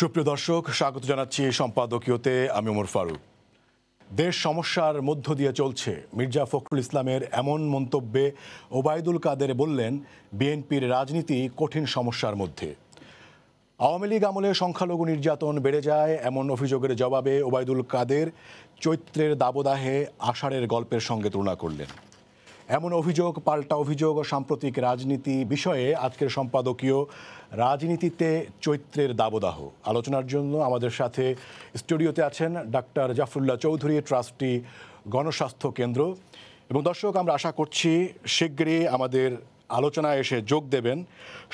সুপ্রিয় দর্শক, স্বাগত জানাচ্ছি সম্পাদকীয়তে। আমি ওমর ফারুক। দেশ সমস্যার মধ্য দিয়ে চলছে। মির্জা ফখরুল ইসলামের এমন মন্তব্যে ওবায়দুল কাদের বললেন, বিএনপির রাজনীতি কঠিন সমস্যার মধ্যে। আওয়ামী লীগ আমলে সংখ্যালঘু নির্যাতন বেড়ে যায়, এমন অভিযোগের জবাবে ওবায়দুল কাদের চৈত্রের দাবদাহে আষাঢ়ের গল্পের সঙ্গে তুলনা করলেন। এমন অভিযোগ পাল্টা অভিযোগ ও সাম্প্রতিক রাজনীতি বিষয়ে আজকের সম্পাদকীয় রাজনীতিতে চৈত্রের দাবদাহ আলোচনার জন্য আমাদের সাথে স্টুডিওতে আছেন ডাক্তার জাফরুল্লাহ চৌধুরী, ট্রাস্টি গণস্বাস্থ্য কেন্দ্র। এবং দর্শক, আমরা আশা করছি শিগগিরই আমাদের আলোচনায় এসে যোগ দেবেন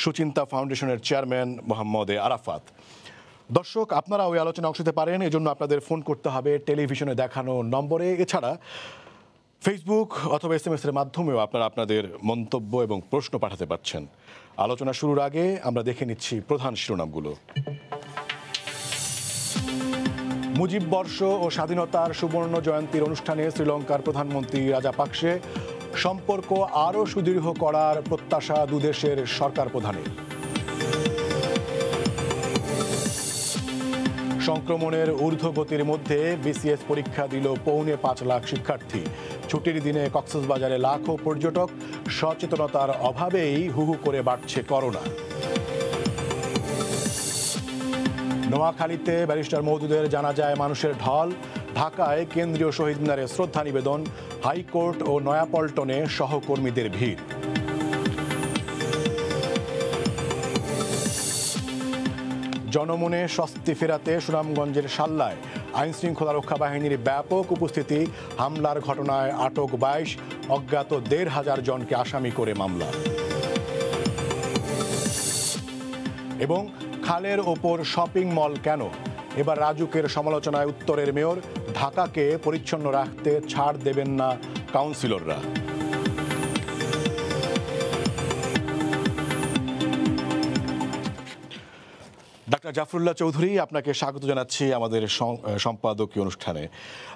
সুচিন্তা ফাউন্ডেশনের চেয়ারম্যান মোহাম্মদ আরাফাত। দর্শক, আপনারা ওই আলোচনায় অংশ নিতে পারেন, এজন্য আপনাদের ফোন করতে হবে টেলিভিশনে দেখানো নম্বরে। এছাড়া ফেসবুক অথবা SMS এর মাধ্যমেও আপনারা আপনাদের মন্তব্য এবং প্রশ্ন পাঠাতে পারছেন। আলোচনা শুরুর আগে আমরা দেখে নিচ্ছি প্রধান শিরোনামগুলো। মুজিব বর্ষ ও স্বাধীনতার সুবর্ণ জয়ন্তীর অনুষ্ঠানে শ্রীলঙ্কার প্রধানমন্ত্রী রাজাপাকসে সম্পর্ক আরও সুদৃঢ় করার প্রত্যাশা দুদেশের সরকার প্রধানের। সংক্রমণের ঊর্ধ্বগতির মধ্যে BCS পরীক্ষা দিল ৫.৫ লাখ শিক্ষার্থী। ছুটির দিনে কক্সবাজারে লাখো পর্যটক। সচেতনতার অভাবেই হুহু করে বাড়ছে করোনা। নোয়াখালীতে ব্যারিস্টার মওদুদের জানাজায় মানুষের ঢল। ঢাকায় কেন্দ্রীয় শহীদ মিনারে শ্রদ্ধা নিবেদন। হাইকোর্ট ও নয়াপল্টনে সহকর্মীদের ভিড়। জনমনে স্বস্তি ফেরাতে সুনামগঞ্জের শাল্লায় আইনশৃঙ্খলা রক্ষা বাহিনীর ব্যাপক উপস্থিতি। হামলার ঘটনায় আটক 22, অজ্ঞাত 1,500 জনকে আসামি করে মামলা। এবং খালের ওপর শপিং মল কেন, এবার রাজুকের সমালোচনায় উত্তরের মেয়র। ঢাকাকে পরিচ্ছন্ন রাখতে ছাড় দেবেন না কাউন্সিলররা। ডাক্তার জাফরুল্লাহ চৌধুরী, আপনাকে স্বাগত জানাচ্ছি আমাদের সম্পাদকীয় অনুষ্ঠানে।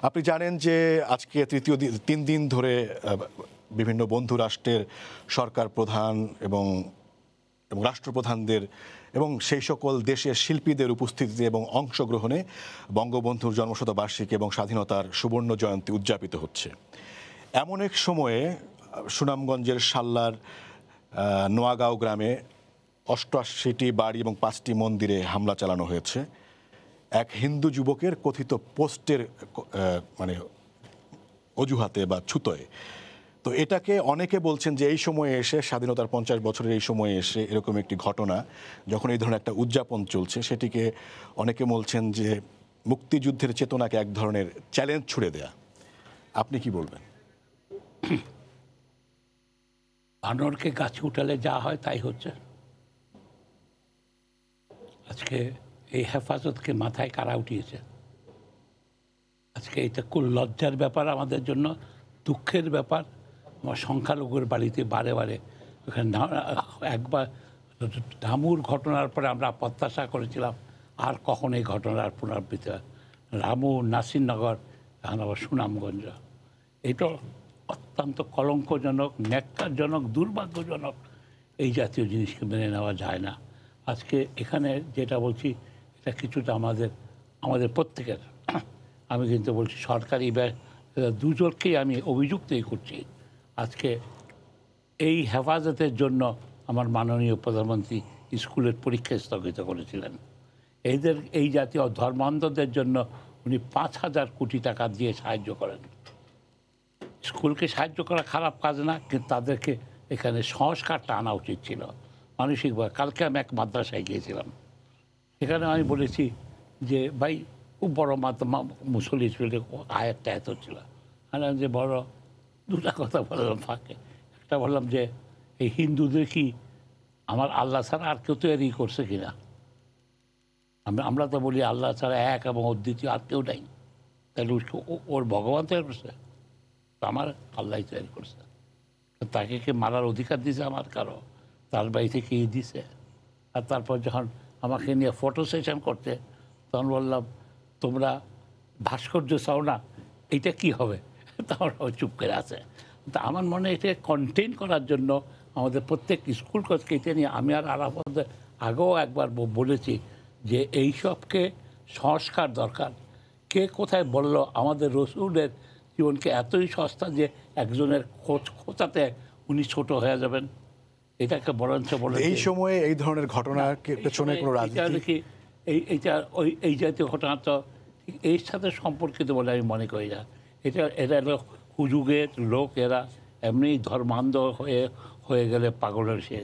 আপনি জানেন যে আজকে তৃতীয় 3 দিন ধরে বিভিন্ন বন্ধু রাষ্ট্রের সরকার প্রধান এবং রাষ্ট্রপ্রধানদের এবং সেই সকল দেশের শিল্পীদের উপস্থিতিতে এবং অংশগ্রহণে বঙ্গবন্ধুর জন্মশতবার্ষিকী এবং স্বাধীনতার সুবর্ণ জয়ন্তী উদযাপিত হচ্ছে। এমন এক সময়ে সুনামগঞ্জের শাল্লার নোয়াগাঁও গ্রামে 88টি বাড়ি এবং 5টি মন্দিরে হামলা চালানো হয়েছে এক হিন্দু যুবকের কথিত পোস্টের অজুহাতে বা ছুতোয়। তো এটাকে অনেকে বলছেন যে এই সময়ে এসে, স্বাধীনতার 50 বছরের এই সময়ে এসে এরকম একটি ঘটনা যখন এই ধরনের একটা উদযাপন চলছে, সেটিকে অনেকে বলছেন যে মুক্তিযুদ্ধের চেতনাকে এক ধরনের চ্যালেঞ্জ ছুড়ে দেয়া। আপনি কি বলবেন? বানরকে গাছে উঠালে যা হয় তাই হচ্ছে। আজকে এই হেফাজতকে মাথায় কারা উঠিয়েছে। আজকে এটা খুব লজ্জার ব্যাপার আমাদের জন্য, দুঃখের ব্যাপার। আমার সংখ্যালঘুর বাড়িতে বারে বারে ওখানে একবার রামুর ঘটনার পরে আমরা প্রত্যাশা করেছিলাম আর কখন এই ঘটনার পুনরাবৃত্তি হয়। রামু, নাসিরনগর, এখন আবার সুনামগঞ্জ। এটা অত্যন্ত কলঙ্কজনক, ন্যাক্কারজনক, দুর্ভাগ্যজনক। এই জাতীয় জিনিসকে মেনে নেওয়া যায় না। আজকে এখানে যেটা বলছি এটা কিছুটা আমাদের প্রত্যেকের। আমি কিন্তু বলছি সরকারি দুজনকেই আমি অভিযুক্তই করছি। আজকে এই হেফাজতের জন্য আমার মাননীয় প্রধানমন্ত্রী স্কুলের পরীক্ষা স্থগিত করেছিলেন। এই জাতীয় ধর্মান্ধদের জন্য উনি 5,000 কোটি টাকা দিয়ে সাহায্য করেন। স্কুলকে সাহায্য করা খারাপ কাজ না, কিন্তু তাদেরকে এখানে সংস্কারটা আনা উচিত ছিল মানসিকভাবে। কালকে আমি এক মাদ্রাসায় গিয়েছিলাম, সেখানে আমি বলেছি যে ভাই, খুব বড় মুসল্লি ছিল, আয়াতটা এত ছিল। আমি যে বড় দুটা কথা বললাম ফাঁকে। একটা বললাম যে এই হিন্দুদের কি আমার আল্লাহ ছাড়া আর কেউ তৈরি করছে কিনা? আমরা তো বলি আল্লাহ ছাড়া এক এবং অদ্বিতীয় আর কেউ নাই। তাহলে ওর ভগবান তৈরি করছে? আমার আল্লাহ তৈরি করছে। তাকে কি মারার অধিকার দিছে আমার কারো? তার বাড়ি থেকে দিছে। আর তারপর যখন আমাকে নিয়ে ফটো সেশন করতে, তখন বললাম তোমরা ভাস্কর্য চাও না, এইটা কি হবে? তখন চুপ করে আছে। তা আমার মনে এটা কন্টেইন করার জন্য আমাদের প্রত্যেক স্কুল কলেজকে এটা নিয়ে আমি আর আরাফাত আগেও একবার বলেছি যে এইসবকে সংস্কার দরকার। কে কোথায় বলল আমাদের রসুলের জীবনকে এতই সস্তা যে একজনের খোঁচাতে উনি ছোট হয়ে যাবেন? এটাকে বরঞ্চ বলে এই সময়ে এই ধরনের ঘটনার পেছনে কোনো রাজনীতি, এইটা এই জাতীয় ঘটনা তো ঠিক এর সাথে সম্পর্কিত বলে আমি মনে করি না। এরা হলো হুজুগের লোক, এরা এমনি ধর্মান্ধ হয়ে গেলে পাগলের সে।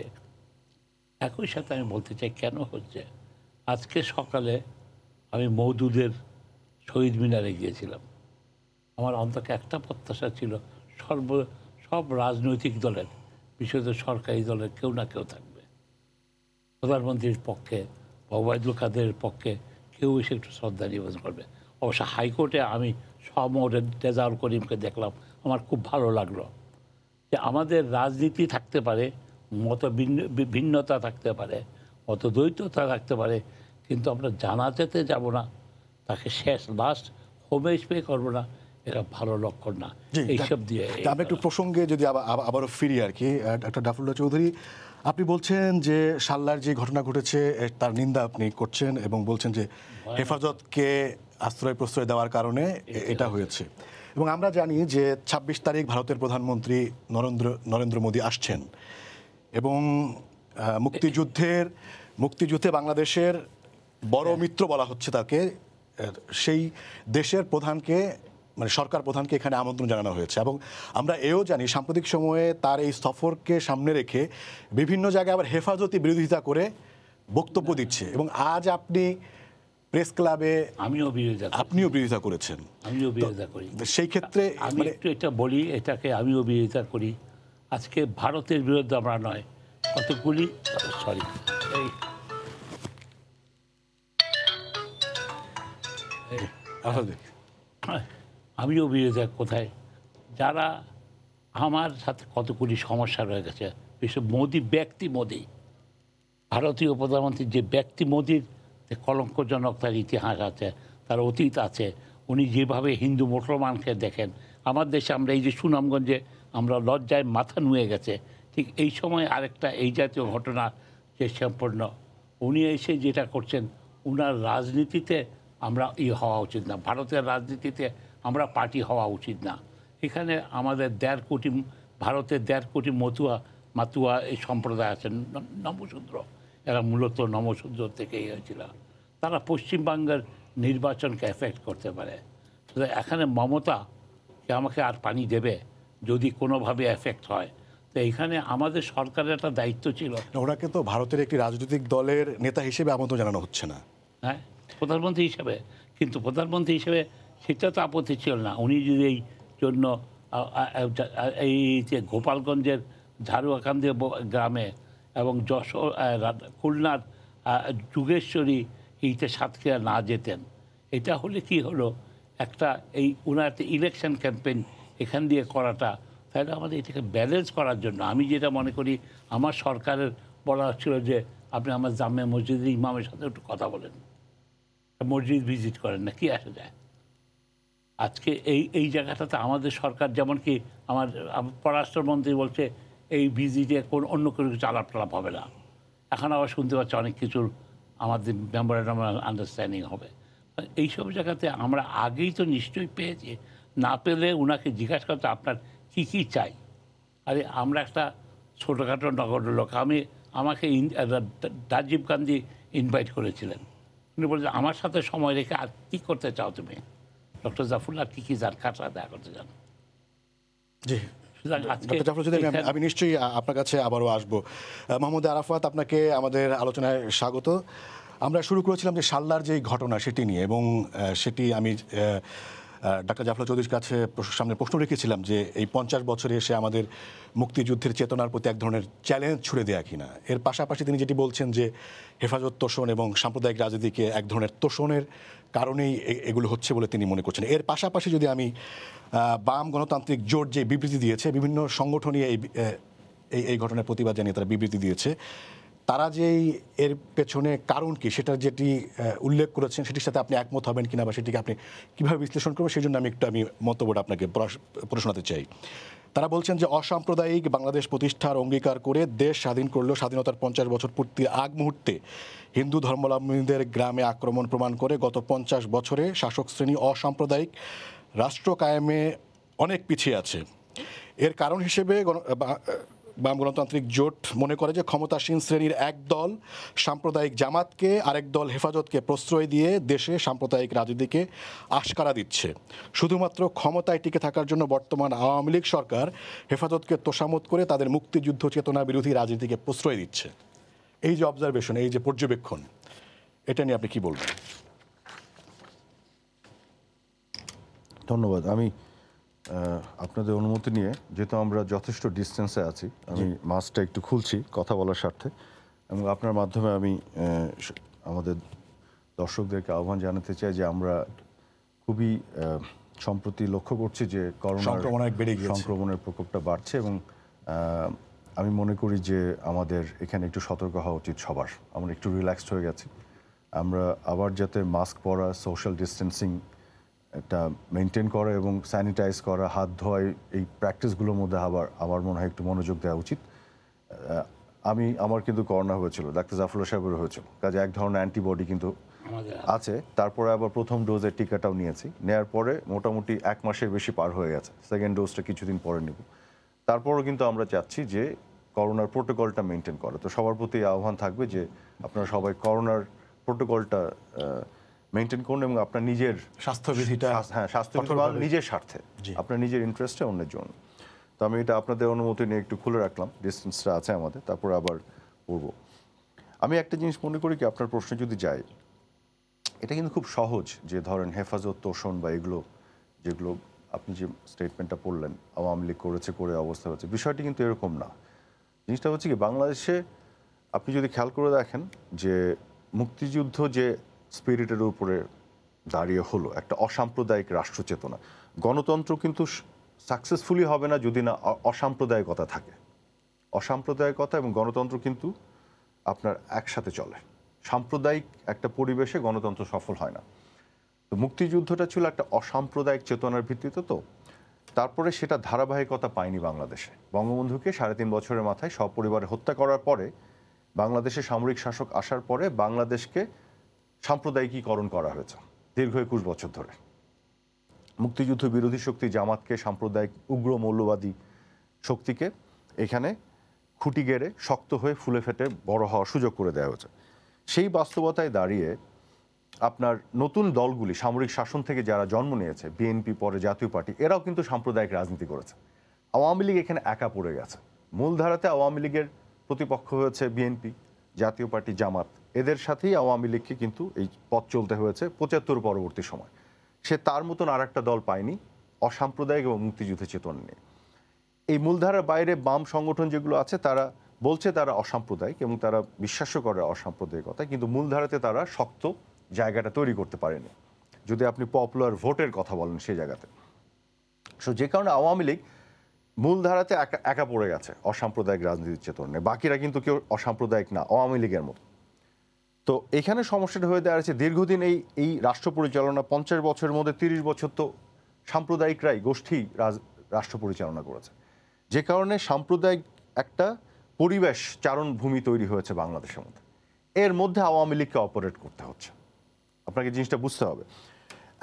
একই সাথে আমি বলতে চাই কেন হচ্ছে। আজকে সকালে আমি মওদুদের শহীদ মিনারে গিয়েছিলাম। আমার অন্তকে একটা প্রত্যাশা ছিল, সব রাজনৈতিক দলের, বিশেষত সরকারি দলের কেউ না কেউ থাকবে, প্রধানমন্ত্রীর পক্ষে বা ওবায়দুল কাদেরের পক্ষে কেউ এসে একটু শ্রদ্ধা নিবেদন করবে। অবশ্য হাইকোর্টে আমি রেজাউল করিমকে দেখলাম, আমার খুব ভালো লাগলো যে আমাদের রাজনীতি থাকতে পারে, ভিন্নতা থাকতে পারে, মতদ্বৈততা থাকতে পারে, কিন্তু আমরা জানাজাতে যাব না, তাকে লাস্ট হোমে স্প্রে করবো না, এটা ভালো লক্ষণ না। এইসব দিয়ে আমি একটু প্রসঙ্গে যদি আবারও ফিরি আর কি, ডাক্তার জাফরুল্লাহ চৌধুরী, আপনি বলছেন যে সাল্লার যে ঘটনা ঘটেছে তার নিন্দা আপনি করছেন এবং বলছেন যে হেফাজতকে আশ্রয় প্রশ্রয় দেওয়ার কারণে এটা হয়েছে। এবং আমরা জানি যে ২৬ তারিখ ভারতের প্রধানমন্ত্রী নরেন্দ্র মোদী আসছেন এবং মুক্তিযুদ্ধে বাংলাদেশের বড় মিত্র বলা হচ্ছে তাকে, সেই দেশের প্রধানকে, মানে সরকার প্রধানকে এখানে আমন্ত্রণ জানানো হয়েছে। এবং আমরা এও জানি সাম্প্রতিক সময়ে তার এই সফরকে সামনে রেখে বিভিন্ন জায়গায় আবার হেফাজতি বিরোধিতা করে বক্তব্য দিচ্ছে। এবং আজ আপনি প্রেস ক্লাবে আপনিও বিরোধিতা করেছেন। আমিও বিরোধিতা করি। সেই ক্ষেত্রে আমি একটু এটা বলি, এটাকে আমিও বিরোধিতা করি। আজকে ভারতের বিরুদ্ধে আমরা নয়, কতগুলি আমিও বিরোধিতা কোথায়, যারা আমার সাথে কতগুলি সমস্যা রয়ে গেছে, বিশেষ মোদী ভারতীয় প্রধানমন্ত্রীর যে ব্যক্তি, মোদীর কলঙ্কজনক তার ইতিহাস আছে, তার অতীত আছে। উনি যেভাবে হিন্দু মুসলমানকে দেখেন, আমার দেশে আমরা এই যে সুনামগঞ্জে আমরা লজ্জায় মাথা নুয়ে গেছে, ঠিক এই সময় আরেকটা এই জাতীয় ঘটনা যে সম্পূর্ণ উনি এসে যেটা করছেন, উনার রাজনীতিতে আমরা হওয়া উচিত না, ভারতের রাজনীতিতে আমরা পার্টি হওয়া উচিত না। এখানে আমাদের ভারতের ১.৫ কোটি মাতুয়া এই সম্প্রদায় আছেন, নমশূদ্র, এরা মূলত নমশূদ্র থেকেই হয়েছিল। তারা পশ্চিমবঙ্গের নির্বাচনকে এফেক্ট করতে পারে। এখানে মমতা আমাকে আর পানি দেবে যদি কোনোভাবে এফেক্ট হয়, তো এখানে আমাদের সরকারের একটা দায়িত্ব ছিল। ওনাকে তো ভারতের একটি রাজনৈতিক দলের নেতা হিসেবে আমন্ত্রণ জানানো হচ্ছে না। হ্যাঁ, প্রধানমন্ত্রী হিসেবে, কিন্তু প্রধানমন্ত্রী হিসেবে সেটা তো আপত্তি ছিল না। উনি যদি এই জন্য এই যে গোপালগঞ্জের ঝাড়ুয়াকান্দি গ্রামে এবং যশোর খুলনার যুগেশ্বরী এইতে সাতক্ষীরা না যেতেন, এটা হলে কি হলো, একটা এই ওনার ইলেকশন ক্যাম্পেইন এখান দিয়ে করাটা, তাহলে আমাদের এটাকে ব্যালেন্স করার জন্য আমি যেটা মনে করি, আমার সরকারের বলা হচ্ছিল যে আপনি আমার জামে মসজিদের ইমামের সাথে একটু কথা বলেন, মসজিদ ভিজিট করেন না, কি আসে যায়। আজকে এই জায়গাটাতে আমাদের সরকার, যেমন কি আমার পররাষ্ট্রমন্ত্রী বলছে এই ভিজিটে অন্য কোনো কিছু আলাপ টালাপ হবে না। এখন আবার শুনতে পাচ্ছি অনেক কিছুর আমাদের মেমোরেন্ডাম আন্ডারস্ট্যান্ডিং হবে। এইসব জায়গাতে আমরা আগেই তো নিশ্চয়ই পেয়েছি, না পেলে ওনাকে জিজ্ঞাসা করতে আপনার কী কী চাই। আরে আমরা একটা ছোটোখাটো নগর লোক, আমাকে রাজীব গান্ধী ইনভাইট করেছিলেন, উনি বলছেন আমার সাথে সময় রেখে আর কী করতে চাও তুমি, ডক্টর জাফরুল্লাহ কী কী যার কার সাথে দেখা করতে চান। জি, আমি নিশ্চয়ই আপনার কাছে আবারও আসবো। মোহাম্মদ আরাফাত, আপনাকে আমাদের আলোচনায় স্বাগত। আমরা শুরু করেছিলাম যে সাল্লার যে ঘটনা সেটি নিয়ে, এবং সেটি আমি ডাক্তার জাফরুল্লাহ চৌধুরীর কাছে সামনে প্রশ্ন রেখেছিলাম যে এই ৫০ বছরে এসে আমাদের মুক্তিযুদ্ধের চেতনার প্রতি এক ধরনের চ্যালেঞ্জ ছুড়ে দেয়া কিনা। এর পাশাপাশি তিনি যেটি বলছেন যে হেফাজত তোষণ এবং সাম্প্রদায়িক রাজনীতিকে এক ধরনের তোষণের কারণেই এগুলো হচ্ছে বলে তিনি মনে করছেন। এর পাশাপাশি যদি আমি বাম গণতান্ত্রিক জোট যে বিবৃতি দিয়েছে, বিভিন্ন সংগঠনই এই ঘটনার প্রতিবাদ জানিয়ে তারা বিবৃতি দিয়েছে, তারা যে এর পেছনে কারণ কি সেটা যেটি উল্লেখ করেছেন সেটির সাথে আপনি একমত হবেন কিনা বা সেটিকে আপনি কিভাবে বিশ্লেষণ করবেন সেই জন্য আমি মন্তব্যটা আপনাকে প্রশ্নতে চাই। তারা বলছেন যে অসাম্প্রদায়িক বাংলাদেশ প্রতিষ্ঠার অঙ্গীকার করে দেশ স্বাধীন করলেও স্বাধীনতার 50 বছর পূর্তির আগ মুহূর্তে হিন্দু ধর্মাবলম্বীদের গ্রামে আক্রমণ প্রমাণ করে গত 50 বছরে শাসক শ্রেণী অসাম্প্রদায়িক রাষ্ট্র কায়েমে অনেক পিছিয়ে আছে। এর কারণ হিসেবে বাম গণতান্ত্রিক জোট মনে করে যে ক্ষমতাসীন শ্রেণীর এক দল সাম্প্রদায়িক জামাতকে আরেক দল হেফাজতকে প্রশ্রয় দিয়ে দেশে সাম্প্রদায়িক রাজনীতিকে আশকারা দিচ্ছে। শুধুমাত্র ক্ষমতায় টিকে থাকার জন্য বর্তমান আওয়ামী লীগ সরকার হেফাজতকে তোষামত করে তাদের মুক্তিযুদ্ধ চেতনা বিরোধী রাজনীতিকে প্রশ্রয় দিচ্ছে। এই যে অবজারভেশন, এই যে পর্যবেক্ষণ, এটা নিয়ে আপনি কি বলবেন? ধন্যবাদ। আমি আপনাদের অনুমতি নিয়ে, যেহেতু আমরা যথেষ্ট ডিস্টেন্সে আছি, আমি মাস্কটা একটু খুলছি কথা বলার স্বার্থে, এবং আপনার মাধ্যমে আমি আমাদের দর্শকদেরকে আহ্বান জানাতে চাই যে আমরা খুবই সম্প্রতি লক্ষ্য করছি যে সংক্রমণের প্রকোপটা বাড়ছে, এবং আমি মনে করি যে আমাদের এখানে একটু সতর্ক হওয়া উচিত সবার। আমরা একটু রিল্যাক্সড হয়ে গেছি। আমরা আবার যাতে মাস্ক পরা, সোশ্যাল ডিস্টেন্সিং এটা মেনটেন করা এবং স্যানিটাইজ করা, হাত ধোয়া, এই প্র্যাকটিসগুলোর মধ্যে আমার মনে হয় একটু মনোযোগ দেওয়া উচিত। আমার কিন্তু করোনা হয়েছিল, ডাক্তার জাফরুল্লাহ সাহেবেরও হয়েছিল, কাজে এক ধরনের অ্যান্টিবডি কিন্তু আছে। তারপরে আবার প্রথম ডোজের টিকাটাও নিয়েছি, নেওয়ার পরে মোটামুটি 1 মাসের বেশি পার হয়ে গেছে, সেকেন্ড ডোজটা কিছুদিন পরে নেব। তারপরও কিন্তু আমরা চাচ্ছি যে করোনার প্রোটোকলটা মেনটেন করা। তো সবার প্রতি আহ্বান থাকবে যে আপনারা সবাই করোনার প্রোটোকলটা মেনটেন করুন এবং আপনার নিজের স্বাস্থ্যবিধিটা নিজের স্বার্থে, আপনার নিজের ইন্টারেস্টে, অন্যের জন্য। তো আমি এটা আপনাদের অনুমতি নিয়ে একটু খুলে রাখলাম, ডিস্টেন্সটা আছে আমাদের, তারপর আবার পড়ব। আমি একটা জিনিস মনে করি কি, আপনার প্রশ্ন যদি যায়, এটা কিন্তু খুব সহজ, যে ধরেন হেফাজত, তোষণ বা এগুলো যেগুলো আপনি যে স্টেটমেন্টটা পড়লেন আওয়ামী লীগ করেছে, করে অবস্থা হচ্ছে, বিষয়টি কিন্তু এরকম না। জিনিসটা হচ্ছে কি, বাংলাদেশে আপনি যদি খেয়াল করে দেখেন যে মুক্তিযুদ্ধ যে স্পিরিটের উপরে দাঁড়িয়ে হলো একটা অসাম্প্রদায়িক রাষ্ট্র চেতনা, গণতন্ত্র কিন্তু সাকসেসফুলি হবে না যদি না অসাম্প্রদায়িকতা থাকে। অসাম্প্রদায়িকতা এবং গণতন্ত্র কিন্তু আপনার একসাথে চলে। সাম্প্রদায়িক একটা পরিবেশে গণতন্ত্র সফল হয় না। তো মুক্তিযুদ্ধটা ছিল একটা অসাম্প্রদায়িক চেতনার ভিত্তিতে। তো তারপরে সেটা ধারাবাহিকতা পায়নি বাংলাদেশে। বঙ্গবন্ধুকে 3.5 বছরের মাথায় সপরিবারে হত্যা করার পরে, বাংলাদেশে সামরিক শাসক আসার পরে বাংলাদেশকে সাম্প্রদায়িকীকরণ করা হয়েছে দীর্ঘ 21 বছর ধরে। মুক্তিযুদ্ধ বিরোধী শক্তি জামাতকে, সাম্প্রদায়িক উগ্র মৌলবাদী শক্তিকে এখানে খুঁটি গেড়ে শক্ত হয়ে ফুলে ফেটে বড় হওয়ার সুযোগ করে দেওয়া হয়েছে। সেই বাস্তবতায় দাঁড়িয়ে আপনার নতুন দলগুলি, সামরিক শাসন থেকে যারা জন্ম নিয়েছে, বিএনপি পরে জাতীয় পার্টি, এরাও কিন্তু সাম্প্রদায়িক রাজনীতি করেছে। আওয়ামী লীগ এখানে একা পড়ে গেছে। মূলধারাতে আওয়ামী লীগের প্রতিপক্ষ হয়েছে বিএনপি, জাতীয় পার্টি, জামাত। এদের সাথেই আওয়ামী লীগকে কিন্তু এই পথ চলতে হয়েছে 75 পরবর্তী সময়। সে তার মতন আর একটা দল পায়নি অসাম্প্রদায়িক এবং মুক্তিযুদ্ধ চেতনা নিয়ে। এই মূলধারার বাইরে বাম সংগঠন যেগুলো আছে, তারা বলছে তারা অসাম্প্রদায়িক এবং তারা বিশ্বাসও করে অসাম্প্রদায়িকতা, কিন্তু মূলধারাতে তারা শক্ত জায়গাটা তৈরি করতে পারেনি। যদি আপনি পপুলার ভোটের কথা বলেন সেই জায়গাতে, সো যে কারণে আওয়ামী লীগ মূলধারাতে একা পড়ে গেছে অসাম্প্রদায়িক রাজনীতির চেতনা। বাকিরা কিন্তু কেউ অসাম্প্রদায়িক না আওয়ামী লীগের মতো। তো এখানে সমস্যাটা হয়ে দাঁড়িয়েছে, দীর্ঘদিন এই রাষ্ট্র পরিচালনা, 50 বছরের মধ্যে 30 বছর তো সাম্প্রদায়িকরাই গোষ্ঠী রাষ্ট্র পরিচালনা করেছে, যে কারণে সাম্প্রদায়িক একটা পরিবেশ, চারণভূমি তৈরি হয়েছে বাংলাদেশের মধ্যে। এর মধ্যে আওয়ামী লীগকে অপারেট করতে হচ্ছে, আপনাকে জিনিসটা বুঝতে হবে।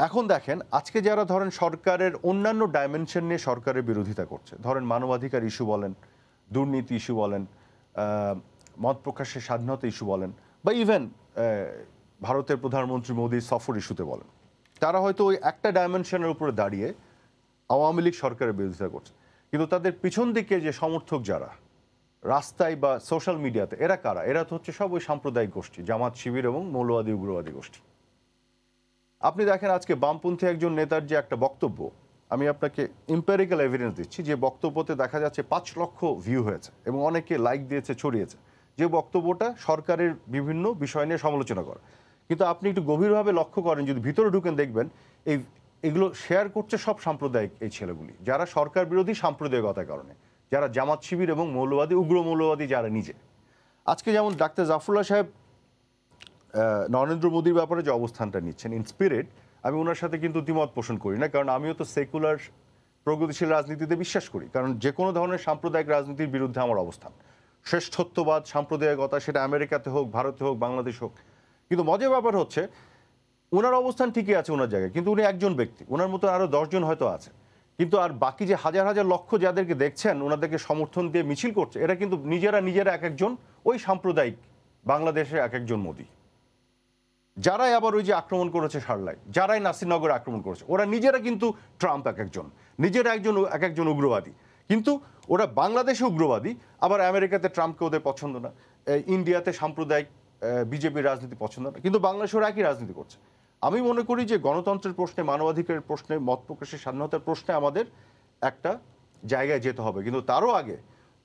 এখন দেখেন, আজকে যারা ধরেন সরকারের অন্যান্য ডাইমেনশন নিয়ে সরকারের বিরোধিতা করছে, ধরেন মানবাধিকার ইস্যু বলেন, দুর্নীতি ইস্যু বলেন, মত প্রকাশের স্বাধীনতা ইস্যু বলেন, বা ইভেন ভারতের প্রধানমন্ত্রী মোদীর সফর ইস্যুতে বলেন, তারা হয়তো ওই একটা ডাইমেনশনের উপরে দাঁড়িয়ে আওয়ামী লীগ সরকারের বিরোধিতা করছে। কিন্তু তাদের পিছন দিকে যে সমর্থক যারা রাস্তায় বা সোশ্যাল মিডিয়াতে, এরা কারা? এরা তো হচ্ছে সব ওই সাম্প্রদায়িক গোষ্ঠী, জামাত, শিবির এবং মৌলবাদী উগ্রবাদী গোষ্ঠী। আপনি দেখেন আজকে বামপন্থী একজন নেতার যে একটা বক্তব্য, আমি আপনাকে এম্পিরিক্যাল এভিডেন্স দিচ্ছি, যে বক্তব্যতে দেখা যাচ্ছে 5 লক্ষ ভিউ হয়েছে এবং অনেকে লাইক দিয়েছে, ছড়িয়েছে, যে বক্তব্যটা সরকারের বিভিন্ন বিষয় নিয়ে সমালোচনা করে। কিন্তু আপনি একটু গভীরভাবে লক্ষ্য করেন, যদি ভিতরে ঢুকেন, দেখবেন এগুলো শেয়ার করছে সব সাম্প্রদায়িক এই ছেলেগুলি, যারা সরকার বিরোধী সাম্প্রদায়িকতার কারণে, যারা জামাত, শিবির এবং মৌলবাদী, উগ্র মৌলবাদী যারা নিজে। আজকে যেমন ডাক্তার জাফরুল্লাহ সাহেব নরেন্দ্র মোদীর ব্যাপারে যে অবস্থানটা নিচ্ছেন ইন স্পিরিট, আমি ওনার সাথে কিন্তু দ্বিমত পোষণ করি না, কারণ আমিও তো সেকুলার প্রগতিশীল রাজনীতিতে বিশ্বাস করি, কারণ যে কোনো ধরনের সাম্প্রদায়িক রাজনীতির বিরুদ্ধে আমার অবস্থান। শ্রেষ্ঠত্ববাদ, সাম্প্রদায়িকতা, সেটা আমেরিকাতে হোক, ভারতে হোক, বাংলাদেশ হোক। কিন্তু মজার ব্যাপার হচ্ছে ওনার অবস্থান ঠিকই আছে ওনার জায়গায়, কিন্তু উনি একজন ব্যক্তি, ওনার মতো আরও 10 জন হয়তো আছে, কিন্তু আর বাকি যে হাজার হাজার লক্ষ যাদেরকে দেখছেন ওনাদেরকে সমর্থন দিয়ে মিছিল করছে, এরা কিন্তু নিজেরা এক একজন ওই সাম্প্রদায়িক বাংলাদেশে এক একজন মোদি, যারাই আবার ওই যে আক্রমণ করেছে সারলাই, যারাই নাসিরনগরে আক্রমণ করেছে, ওরা নিজেরা কিন্তু ট্রাম্প এক একজন, নিজেরা এক একজন উগ্রবাদী। কিন্তু ওরা বাংলাদেশে উগ্রবাদী, আবার আমেরিকাতে ট্রাম্পকে ওদের পছন্দ না, ইন্ডিয়াতে সাম্প্রদায়িক বিজেপির রাজনীতি পছন্দ না, কিন্তু বাংলাদেশে ওরা একই রাজনীতি করছে। আমি মনে করি যে গণতন্ত্রের প্রশ্নে, মানবাধিকারের প্রশ্নে, মত প্রকাশের স্বাধীনতার প্রশ্নে আমাদের একটা জায়গায় যেতে হবে, কিন্তু তারও আগে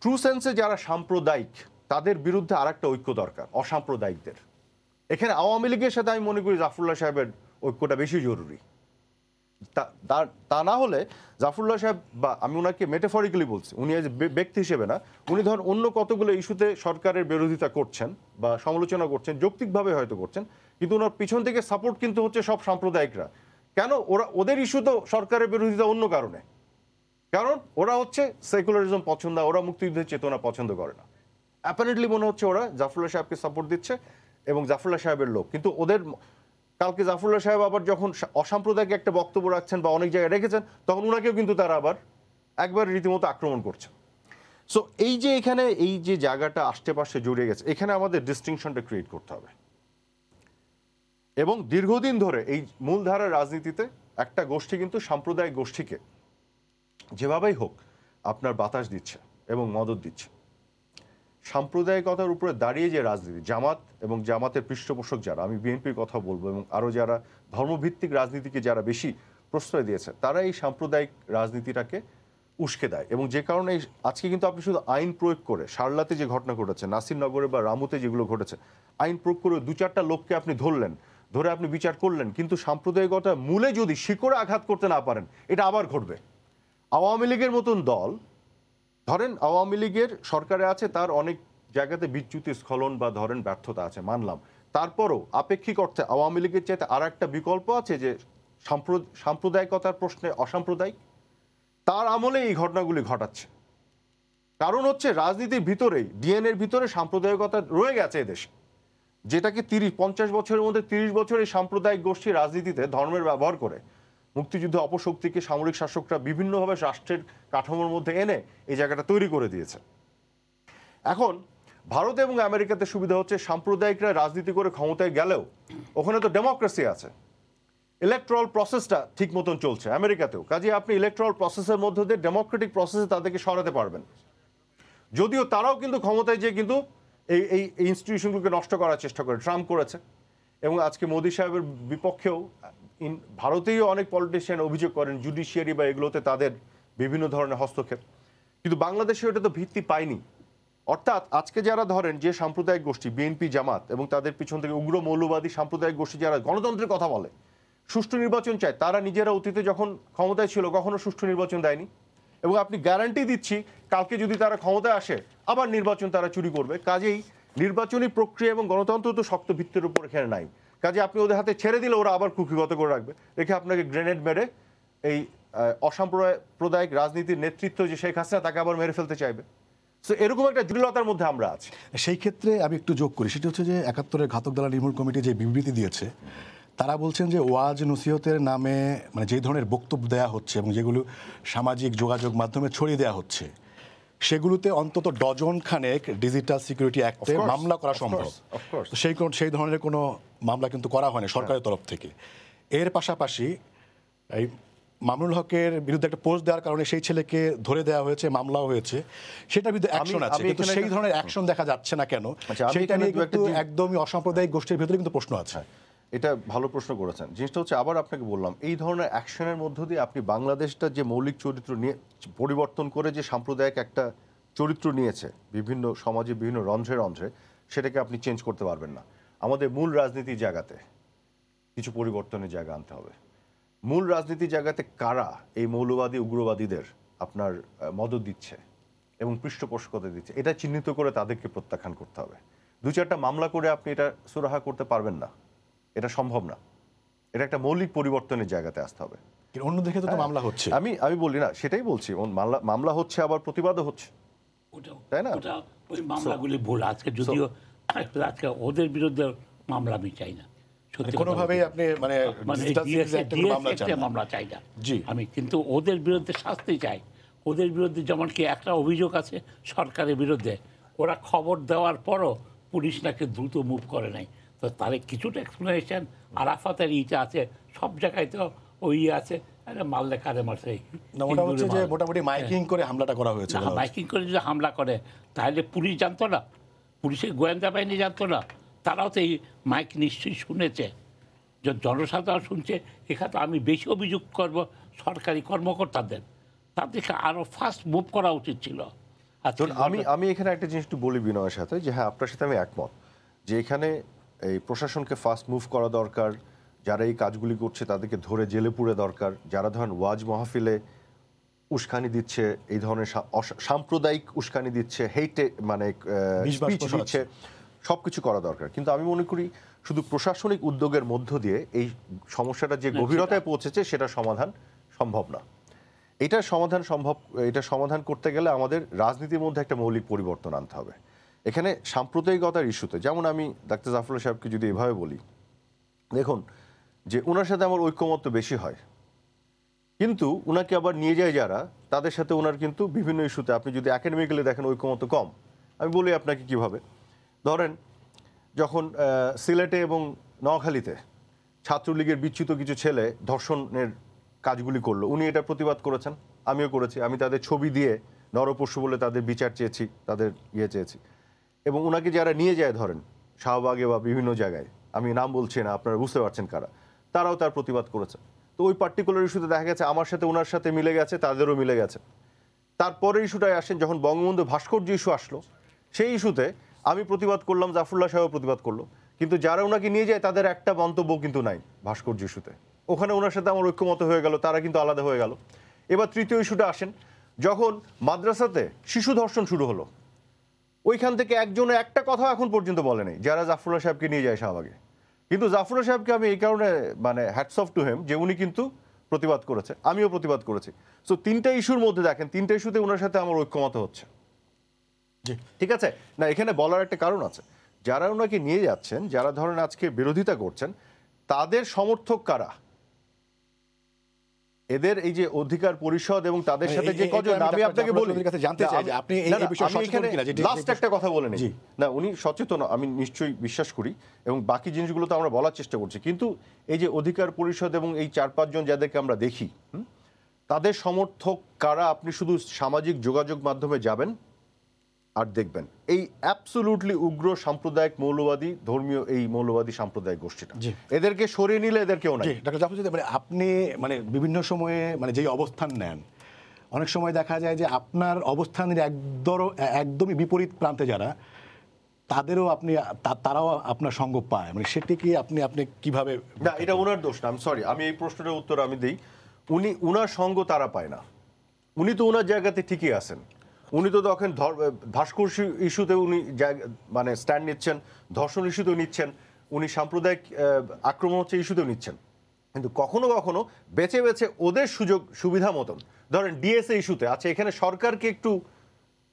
ট্রু সেন্সে যারা সাম্প্রদায়িক তাদের বিরুদ্ধে আর একটা ঐক্য দরকার, অসাম্প্রদায়িকদের। এখানে আওয়ামী লীগের সাথে আমি মনে করি জাফরুল্লাহ সাহেবের ঐক্যটা বেশি জরুরি। তা না হলে জাফরুল্লাহ সাহেব, বা আমি ওনাকে মেটাফরিক্যালি বলছি, উনি আজ ব্যক্তি হিসেবে না, উনি ধর অন্য কতগুলো ইস্যুতে সরকারের বিরোধিতা করছেন বা সমালোচনা করছেন, যৌক্তিকভাবে হয়তো করছেন, কিন্তু ওনার পিছন থেকে সাপোর্ট কিন্তু হচ্ছে সব সাম্প্রদায়িকরা। কেন? ওদের ইস্যু তো সরকারের বিরোধিতা অন্য কারণে, কারণ ওরা হচ্ছে সেকুলারিজম পছন্দ, ওরা মুক্তিযুদ্ধের চেতনা পছন্দ করে না। অ্যাপারেন্টলি মনে হচ্ছে ওরা জাফরুল্লাহ সাহেবকে সাপোর্ট দিচ্ছে এবং জাফরুল্লাহ সাহেবের লোক, কিন্তু ওদের কালকে জাফরুল্লাহ সাহেব আবার যখন অসাম্প্রদায়িক একটা বক্তব্য রাখছেন বা অনেক জায়গায় রেখেছেন, তখন ওনাকেও কিন্তু তারা আবার একবার রীতিমতো আক্রমণ করছে। সো এই যে এখানে এই যে জায়গাটা আশেপাশে জড়িয়ে গেছে, এখানে আমাদের ডিস্টিংশনটা ক্রিয়েট করতে হবে। এবং দীর্ঘদিন ধরে এই মূলধারার রাজনীতিতে একটা গোষ্ঠী কিন্তু সাম্প্রদায়িক গোষ্ঠীকে যেভাবেই হোক আপনার বাতাস দিচ্ছে এবং মদত দিচ্ছে। সাম্প্রদায়িকতার উপরে দাঁড়িয়ে যে রাজনীতি, জামাত এবং জামাতের পৃষ্ঠপোষক যারা, আমি বিএনপির কথা বলবো, এবং আরও যারা ধর্মভিত্তিক রাজনীতিকে যারা বেশি প্রশ্রয় দিয়েছে, তারা এই সাম্প্রদায়িক রাজনীতিটাকে উস্কে দেয়। এবং যে কারণে আজকে কিন্তু আপনি শুধু আইন প্রয়োগ করে, সারলাতে যে ঘটনা ঘটেছে, নাসিরনগরে বা রামুতে যেগুলো ঘটেছে, আইন প্রয়োগ করে 2-4টা লোককে আপনি ধরে আপনি বিচার করলেন, কিন্তু সাম্প্রদায়িকতা মূলে যদি শিকড়ে আঘাত করতে না পারেন, এটা আবার ঘটবে। আওয়ামী লীগের মতন দল, ধরেন আওয়ামী লীগের সরকারে আছে, তার অনেক জায়গাতে বিচ্যুতি, স্খলন বা ধরেন ব্যর্থতা আছে, মানলাম। তারপরও আপেক্ষিক অর্থে আওয়ামী লীগের চাইতে আর একটা বিকল্প আছে যে সাম্প্রদায়িকতার প্রশ্নে অসাম্প্রদায়িক, তার আমলে এই ঘটনাগুলি ঘটাচ্ছে। কারণ হচ্ছে রাজনীতির ভিতরেই, ডিএনএর ভিতরে সাম্প্রদায়িকতা রয়ে গেছে এদেশে, যেটাকে 50 বছরের মধ্যে 30 বছর এই সাম্প্রদায়িক গোষ্ঠী রাজনীতিতে ধর্মের ব্যবহার করে মুক্তিযুদ্ধ অপশক্তিকে সামরিক শাসকরা বিভিন্নভাবে রাষ্ট্রের কাঠামোর মধ্যে এনে এই জায়গাটা তৈরি করে দিয়েছে। এখন ভারত এবং আমেরিকাতে সুবিধা হচ্ছে সাম্প্রদায়িকরা রাজনীতি করে ক্ষমতায় গেলেও ওখানে তো ডেমোক্রেসি আছে, ইলেকট্রাল প্রসেসটা ঠিক মতন চলছে আমেরিকাতেও, কাজে আপনি ইলেকট্রাল প্রসেসের মধ্যে দিয়ে ডেমোক্রেটিক প্রসেসে তাদেরকে সরাতে পারবেন। যদিও তারাও কিন্তু ক্ষমতায় যেয়ে কিন্তু এই ইনস্টিটিউশনগুলোকে নষ্ট করার চেষ্টা করে, ট্রাম্প করেছে, এবং আজকে মোদি সাহেবের বিপক্ষেও ভারতেই অনেক পলিটিশিয়ান অভিযোগ করেন জুডিশিয়ারি বা এগুলোতে তাদের বিভিন্ন ধরনের হস্তক্ষেপ, কিন্তু বাংলাদেশে এটা তো ভিত্তি পায়নি। অর্থাৎ আজকে যারা ধরেন যে সাম্প্রদায়িক গোষ্ঠী বিএনপি, জামাত এবং তাদের পিছন থেকে উগ্র মৌলবাদী সাম্প্রদায়িক গোষ্ঠী যারা গণতন্ত্রের কথা বলে, সুষ্ঠু নির্বাচন চায়, তারা নিজেরা অতীতে যখন ক্ষমতায় ছিল কখনো সুষ্ঠু নির্বাচন দেয়নি। এবং আপনি গ্যারান্টি দিচ্ছি কালকে যদি তারা ক্ষমতায় আসে আবার নির্বাচন তারা চুরি করবে। কাজেই নির্বাচনী প্রক্রিয়া এবং গণতন্ত্র তো শক্ত ভিত্তির উপর এখানে নাই। কাজে আপনি ওদের হাতে ছেড়ে দিলে ওরা আবার কুক্ষিগত করে রাখবে, রেখে আপনাকে গ্রেনেড মেরে এই অসাম্প্রদায়িক রাজনীতির নেতৃত্ব যে শেখ হাসিনা, তাকে আবার মেরে ফেলতে চাইবে। সো এরকম একটা জটিলতার মধ্যে আমরা আছি। সেই ক্ষেত্রে আমি একটু যোগ করি, সেটি হচ্ছে যে 71-এর ঘাতক দালাল নির্মূল কমিটি যে বিবৃতি দিয়েছে, তারা বলছেন যে ওয়াজ নসিহতের নামে মানে যে ধরনের বক্তব্য দেওয়া হচ্ছে এবং যেগুলো সামাজিক যোগাযোগ মাধ্যমে ছড়িয়ে দেওয়া হচ্ছে, সেগুলোতে অন্তত ডজন খানেক ডিজিটাল সিকিউরিটি অ্যাক্টে মামলা করা সম্ভব। সেই ধরনের কোনো মামলা কিন্তু করা হয়নি সরকারের তরফ থেকে। এর পাশাপাশি এই মামুনুল হকের বিরুদ্ধে একটা পোস্ট দেওয়ার কারণে সেই ছেলেকে ধরে দেওয়া হয়েছে, মামলাও হয়েছে, সেটার বিরুদ্ধে অ্যাকশন আছে, কিন্তু সেই ধরনের অ্যাকশন দেখা যাচ্ছে না কেন? সেইটা নিয়ে কিন্তু একদমই অসাম্প্রদায়িক গোষ্ঠীর ভিতরে কিন্তু প্রশ্ন আছে। এটা ভালো প্রশ্ন করেছেন। জিনিসটা হচ্ছে, আবার আপনাকে বললাম, এই ধরনের অ্যাকশনের মধ্য দিয়ে আপনি বাংলাদেশটা যে মৌলিক চরিত্র নিয়ে পরিবর্তন করে যে সাম্প্রদায়িক একটা চরিত্র নিয়েছে বিভিন্ন সমাজে বিভিন্ন রন্ধ্রে রন্ধ্রে, সেটাকে আপনি চেঞ্জ করতে পারবেন না। আমাদের মূল রাজনীতির জায়গাতে কিছু পরিবর্তনের জায়গা আনতে হবে। মূল রাজনীতির জায়গাতে কারা এই মৌলবাদী উগ্রবাদীদের আপনার মদত দিচ্ছে, এবং পৃষ্ঠপোষকতা দিচ্ছে, এটা চিহ্নিত করে তাদেরকে প্রত্যাখ্যান করতে হবে। 2-4টা মামলা করে আপনি এটা সুরাহা করতে পারবেন না, এটা সম্ভব না। এটা একটা মৌলিক পরিবর্তনের জায়গাতে আসতে হবে। অন্য দেশে তো মামলা হচ্ছে। আমি বলি না, সেটাই বলছি, মামলা হচ্ছে, আবার প্রতিবাদও হচ্ছে, তাই না? ওই মামলাগুলি ভুল। আজকে যদিও আজকে ওদের বিরুদ্ধে মামলা আমি চাই না, কোনোভাবেই আপনি মানে মামলা চাই না জি আমি, কিন্তু ওদের বিরুদ্ধে শাস্তি চাই। ওদের বিরুদ্ধে যেমন কি একটা অভিযোগ আছে সরকারের বিরুদ্ধে, ওরা খবর দেওয়ার পরও পুলিশ নাকি দ্রুত মুভ করে নাই। তো তার কিছুটা এক্সপ্লেনেশন আরাফাতের ইটা আছে, সব জায়গায় তো ওই আছে, আরে মারলে কারে মারছে, মোটামুটি মাইকিং করে হামলাটা করা হয়েছে। মাইকিং করে যদি হামলা করে তাহলে পুলিশ জানতো না, পুলিশের গোয়েন্দা বাহিনী জানতো না? তারাও তো এই মাইক নিশ্চয়ই শুনেছে, জনসাধারণ শুনছে। এখানে তো আমি বেশি অভিযোগ করব সরকারি কর্মকর্তাদের, তাদেরকে আরও ফাস্ট মুভ করা উচিত ছিল। আমি এখানে একটা জিনিস একটু বলি বিনয়ের সাথে, যে হ্যাঁ, আপনার সাথে আমি একমত যে এখানে এই প্রশাসনকে ফাস্ট মুভ করা দরকার, যারা এই কাজগুলি করছে তাদেরকে ধরে জেলে পুরে দরকার, যারা ধরেন ওয়াজ মাহফিলে উস্কানি দিচ্ছে, এই ধরনের সাম্প্রদায়িক উস্কানি দিচ্ছে, হেইটে মানে স্পিচ দিচ্ছে, সব কিছু করা দরকার। কিন্তু আমি মনে করি শুধু প্রশাসনিক উদ্যোগের মধ্য দিয়ে এই সমস্যাটা যে গভীরতায় পৌঁছেছে সেটা সমাধান সম্ভব না। এটা সমাধান করতে গেলে আমাদের রাজনীতির মধ্যে একটা মৌলিক পরিবর্তন আনতে হবে। এখানে সাম্প্রদায়িকতার ইস্যুতে, যেমন আমি ডাক্তার জাফরুল্লাহ সাহেবকে যদি এভাবে বলি, দেখুন যে ওনার সাথে আমার ঐক্যমত্য বেশি হয়, কিন্তু ওনাকে আবার নিয়ে যায় যারা, তাদের সাথে ওনার কিন্তু বিভিন্ন ইস্যুতে, আপনি যদি একাডেমিক্যালি দেখেন ঐক্যমত্য কম। আমি বলি আপনাকে কিভাবে, ধরেন যখন সিলেটে এবং নোয়াখালীতে ছাত্রলীগের বিচ্যুত কিছু ছেলে ধর্ষণের কাজগুলি করলো, উনি এটা প্রতিবাদ করেছেন, আমিও করেছি। আমি তাদের ছবি দিয়ে নরপশু বলে তাদের বিচার চেয়েছি, তাদের চেয়েছি। এবং ওনাকে যারা নিয়ে যায় ধরেন শাহবাগে বা বিভিন্ন জায়গায়, আমি নাম বলছি না, আপনারা বুঝতে পারছেন কারা, তারাও তার প্রতিবাদ করেছে। তো ওই পার্টিকুলার ইস্যুতে দেখা গেছে আমার সাথে ওনার সাথে মিলে গেছে, তাদেরও মিলে গেছে। তারপরে ইস্যুটায় আসেন যখন বঙ্গবন্ধু ভাস্কর্য ইস্যু আসলো, সেই ইস্যুতে আমি প্রতিবাদ করলাম, জাফরুল্লাহ সাহেব প্রতিবাদ করলো, কিন্তু যারা ওনাকে নিয়ে যায় তাদের একটা মন্তব্য কিন্তু নাই ভাস্কর্য ইস্যুতে। ওখানে ওনার সাথে আমার ঐক্যমত হয়ে গেল, তারা কিন্তু আলাদা হয়ে গেল। এবার তৃতীয় ইস্যুটা আসেন, যখন মাদ্রাসাতে শিশু ধর্ষণ শুরু হলো, ওইখান থেকে একজনে একটা কথা এখন পর্যন্ত বলে নেই যারা জাফরুল্লাহ সাহেবকে নিয়ে যায় শাহবাগে। কিন্তু জাফরুল্লাহ সাহেবকে আমি এই কারণে মানে হ্যাটস অফ টু হেম, যে উনি কিন্তু প্রতিবাদ করেছে, আমিও প্রতিবাদ করেছি। সো তিনটা ইস্যুর মধ্যে দেখেন, তিনটা ইস্যুতে ওনার সাথে আমার ঐক্যমত হচ্ছে। ঠিক আছে না, এখানে বলার একটা কারণ আছে, যারা ওনাকে নিয়ে যাচ্ছেন, যারা ধরেন আজকে বিরোধিতা করছেন, তাদের সমর্থক কারা, এদের এই যে অধিকার পরিষদ এবং তাদের সাথে যে কজন, আমি আপনাকে বলি, লাস্ট একটা কথা বলে নিই না, উনি সচেতন, আমি নিশ্চয়ই বিশ্বাস করি, এবং বাকি জিনিসগুলো তো আমরা বলার চেষ্টা করছি। কিন্তু এই যে অধিকার পরিষদ এবং এই 4-5 জন যাদেরকে আমরা দেখি, তাদের সমর্থক কারা, আপনি শুধু সামাজিক যোগাযোগ মাধ্যমে যাবেন আর দেখবেন এই অ্যাবসলিউটলি উগ্র সাম্প্রদায়িক মৌলবাদী ধর্মীয় এই মৌলবাদী সাম্প্রদায়িক গোষ্ঠীটা, এদেরকে সরিয়ে নিলে এদেরকেও নাই। ডক্টর জাফর, মানে আপনি মানে বিভিন্ন সময়ে মানে যেই অবস্থান নেন, অনেক সময় দেখা যায় যে আপনার অবস্থানের একদমই বিপরীত প্রান্তে যারা, তাদেরও তারাও আপনার সঙ্গ পায়, মানে সেটি কি আপনি কিভাবে? না, এটা ওনার দোষ না, আমি সরি, আমি এই প্রশ্নের উত্তর আমি দিই। উনার সঙ্গ তারা পায় না, উনি তো ওনার জায়গাতে ঠিকই আছেন। উনি তো তখন ভাস্কর্য ইস্যুতে উনি মানে স্ট্যান্ড নিচ্ছেন, ধর্ষণ ইস্যুতেও নিচ্ছেন, উনি সাম্প্রদায়িক আক্রমণ হচ্ছে ইস্যুতেও নিচ্ছেন। কিন্তু কখনো কখনো বেছে বেছে ওদের সুযোগ সুবিধা মতন, ধরেন ডিএসএ ইস্যুতে আছে, এখানে সরকারকে একটু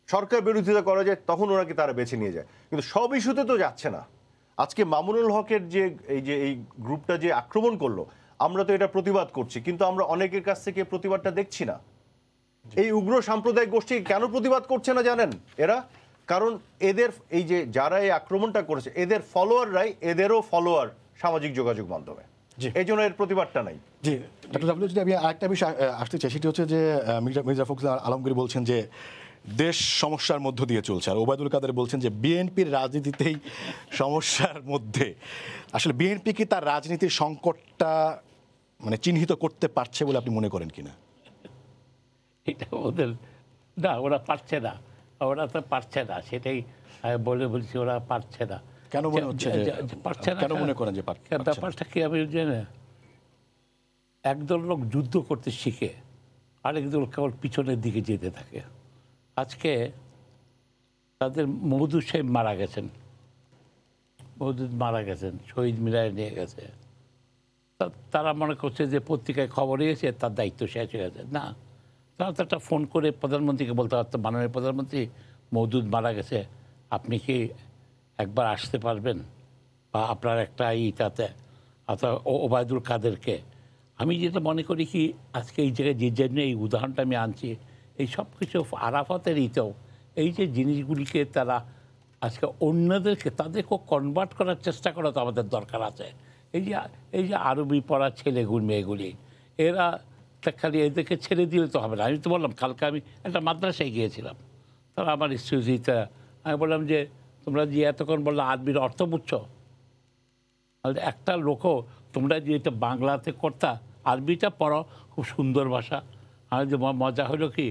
সরকার বিরোধিতা করা যায়, তখন ওনাকে তারা বেছে নিয়ে যায়। কিন্তু সব ইস্যুতে তো যাচ্ছে না। আজকে মামুনুল হকের যে এই গ্রুপটা যে আক্রমণ করলো, আমরা তো এটা প্রতিবাদ করছি, কিন্তু আমরা অনেকের কাছ থেকে প্রতিবাদটা দেখছি না। এই উগ্র সাম্প্রদায়িক গোষ্ঠী কেন প্রতিবাদ করছে না জানেন এরা? কারণ এদের এই যে যারা এই আক্রমণটা করেছে, এদের ফলোয়াররাই এদেরও ফলোয়ার সামাজিক যোগাযোগ মাধ্যমে, এই জন্য এর প্রতিবাদটা নাই। জি ডক্টর জাফর, যদি আমি আরেকটা বিষয় আসতে চাই, সেটি হচ্ছে যে মির্জা ফখরুল আলমগীর বলছেন যে দেশ সমস্যার মধ্য দিয়ে চলছে, আর ওবায়দুল কাদের বলছেন যে বিএনপির রাজনীতিতেই সমস্যার মধ্যে। আসলে বিএনপি কি তার রাজনীতির সংকটটা মানে চিহ্নিত করতে পারছে বলে আপনি মনে করেন কিনা? এটা ওদের না, ওরা পারছে না, ওরা তো পারছে না, সেটাই বলছি, ওরা পারছে না। কেন মনে হচ্ছে পারছে না? কেন মনে করেন যে ব্যাপারটা কি আমি জানি, একদল লোক যুদ্ধ করতে শিখে, আরেক দল কেবল পিছনের দিকে যেতে থাকে। আজকে তাদের মওদুদ সাহেব মারা গেছেন, মওদুদ মারা গেছেন, শহীদ মিনারে নিয়ে গেছে। তারা মনে করছে যে পত্রিকায় খবর এসেছে তার দায়িত্ব শেষ হয়ে গেছে। না, তারা তো একটা ফোন করে প্রধানমন্ত্রীকে বলতে পারতো, মাননীয় প্রধানমন্ত্রী মওদুদ মারা গেছে, আপনি কি একবার আসতে পারবেন, বা আপনার একটা তাতে অর্থাৎ ওবায়দুল কাদেরকে। আমি যেটা মনে করি কি, আজকে এই জায়গায় যে জন্য এই উদাহরণটা আমি আনছি, এই সব কিছু আরাফাতের ইতেও এই যে জিনিসগুলিকে তারা আজকে অন্যদেরকে তাদেরকেও কনভার্ট করার চেষ্টা করা তো আমাদের দরকার আছে। এই যে আরবি পড়া ছেলেগুলি মেয়েগুলি, এরা খালি এদেরকে ছেড়ে দিলে তো হবে না। আমি তো বললাম, কালকে আমি একটা মাদ্রাসায় গিয়েছিলাম, তারা আমার স্টুডিওতে, আমি বললাম যে তোমরা যে এতক্ষণ বললো আরবির অর্থ বুঝছো, একটা লোকও তোমরা যে এটা বাংলাতে করতা, আরবিটা পড়ো, খুব সুন্দর ভাষা। আমি যে মজা হলো কি,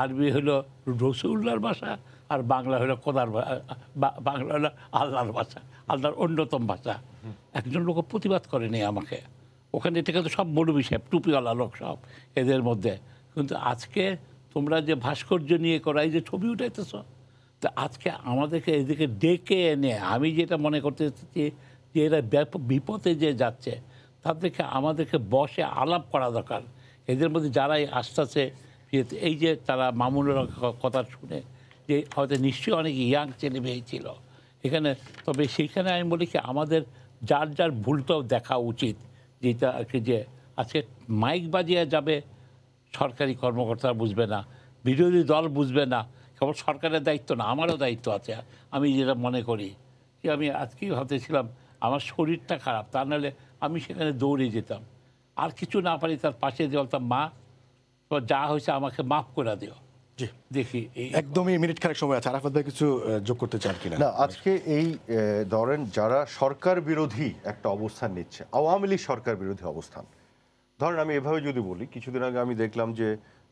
আরবি হলো রসুল্লাহর ভাষা, আর বাংলা হলো খোদার বাংলা হলো আল্লাহর ভাষা, আল্লাহর অন্যতম ভাষা। একজন লোক প্রতিবাদ করেনি আমাকে, ওখানে থেকে তো সব মৌলবী সাহেব, টুপিওয়ালা লোক সব এদের মধ্যে। কিন্তু আজকে তোমরা যে ভাস্কর্য নিয়ে করা, এই যে ছবি উঠাইতেছ, তা আজকে আমাদেরকে এদিকে ডেকে এনে, আমি যেটা মনে করতে চাচ্ছি যে এরা বিপদে যে যাচ্ছে, তাদেরকে আমাদেরকে বসে আলাপ করা দরকার। এদের মধ্যে যারাই আসতেছে, এই যে তারা মামুনের কথা শুনে যে হয়তো নিশ্চয়ই অনেক ইয়াং ছেলে মেয়ে ছিল এখানে, তবে সেইখানে আমি বলি কি, আমাদের যার যার ভুলটাও দেখা উচিত। যেটা আর কি, যে আজকে মাইক বাজিয়ে যাবে, সরকারি কর্মকর্তারা বুঝবে না, বিরোধী দল বুঝবে না, কেবল সরকারের দায়িত্ব না, আমারও দায়িত্ব আছে। আমি যেটা মনে করি যে আমি আজকেই ভাবতেছিলাম আমার শরীরটা খারাপ, তা নাহলে আমি সেখানে দৌড়ে যেতাম, আর কিছু না পারি তার পাশে দিয়ে বলতাম, মা যা হয়েছে আমাকে মাফ করে দিও। জি, দেখি একদমই মিনিট খানেক সময় আছে, আরাফাত ভাই কিছু যোগ করতে চান কিনা? না, আজকে এই ধরেন যারা সরকার বিরোধী একটা অবস্থান নিচ্ছে, আওয়ামী লীগ সরকার বিরোধী অবস্থান, ধরেন আমি এভাবে যদি বলি, কিছুদিন আগে আমি দেখলাম যে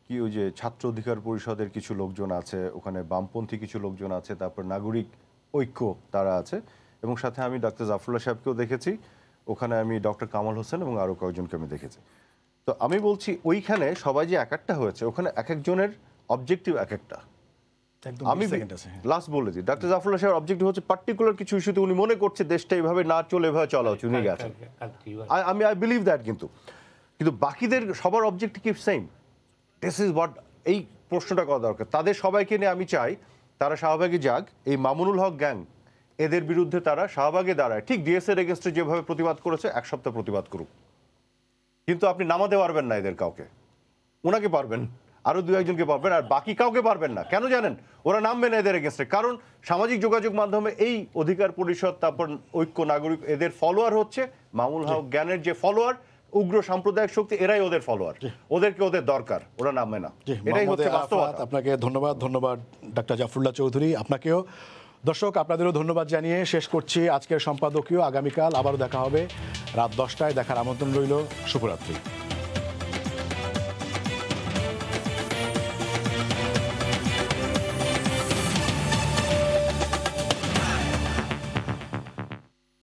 কি ওই যে ছাত্র অধিকার পরিষদের কিছু লোকজন আছে ওখানে, বামপন্থী কিছু লোকজন আছে, তারপর নাগরিক ঐক্য তারা আছে, এবং সাথে আমি ডক্টর জাফরুল্লাহ সাহেবকেও দেখেছি ওখানে, আমি ডক্টর কামাল হোসেন এবং আরও কয়েকজনকে আমি দেখেছি। তো আমি বলছি ওইখানে সবাই যে এক একটা হয়েছে, ওখানে এক একজনের অবজেক্টিভ এক একটা। আমি লাস্ট বলে দিই, ডক্টর জাফরুল্লাহ সাহেবের অবজেক্টিভ হচ্ছে পার্টিকুলার কিছু ইস্যুতে উনি মনে করছে দেশটা এইভাবে না চলে এভাবে চলা উচিত, উনি গেছেন, আমি আই বিলিভ দ্যাট। কিন্তু বাকিদের সবার objective same, this is what, এই প্রশ্নটা করা দরকার। তাদের সবাইকে নিয়ে আমি চাই তারা শাহবাগে যাক, এই মামুনুল হক গ্যাং এদের বিরুদ্ধে তারা শাহবাগে দাঁড়ায়, ঠিক ডিএসএর এগেনস্টে যেভাবে প্রতিবাদ করেছে, এক সপ্তাহ প্রতিবাদ করুক। কিন্তু আপনি নামাতে পারবেন না এদের কাউকে, ওনাকে পারবেন, আরো দু একজনকে পারবেন, আর বাকি কাউকে পারবেন না। কেন জানেন? ওরা নামবে না এদের এগেনস্টে, কারণ সামাজিক যোগাযোগ মাধ্যমে এই অধিকার পরিষদ, তারপর ঐক্য নাগরিক, এদের ফলোয়ার হচ্ছে মামুনুল হক জ্ঞানের যে ফলোয়ার, উগ্র সাম্প্রদায়িক শক্তি, এরাই ওদের ফলোয়ার, ওদেরকে ওদের দরকার, ওরা নামবে না। এটাই হচ্ছে বাস্তবতা। আপনাকে ধন্যবাদ ডক্টর জাফরুল্লাহ চৌধুরী, আপনাকেও। দর্শক, আপনাদেরও ধন্যবাদ জানিয়ে শেষ করছি আজকের সম্পাদকীয়। আগামীকাল আবারও দেখা হবে রাত 10টায়, দেখার আমন্ত্রণ রইল। শুভরাত্রি।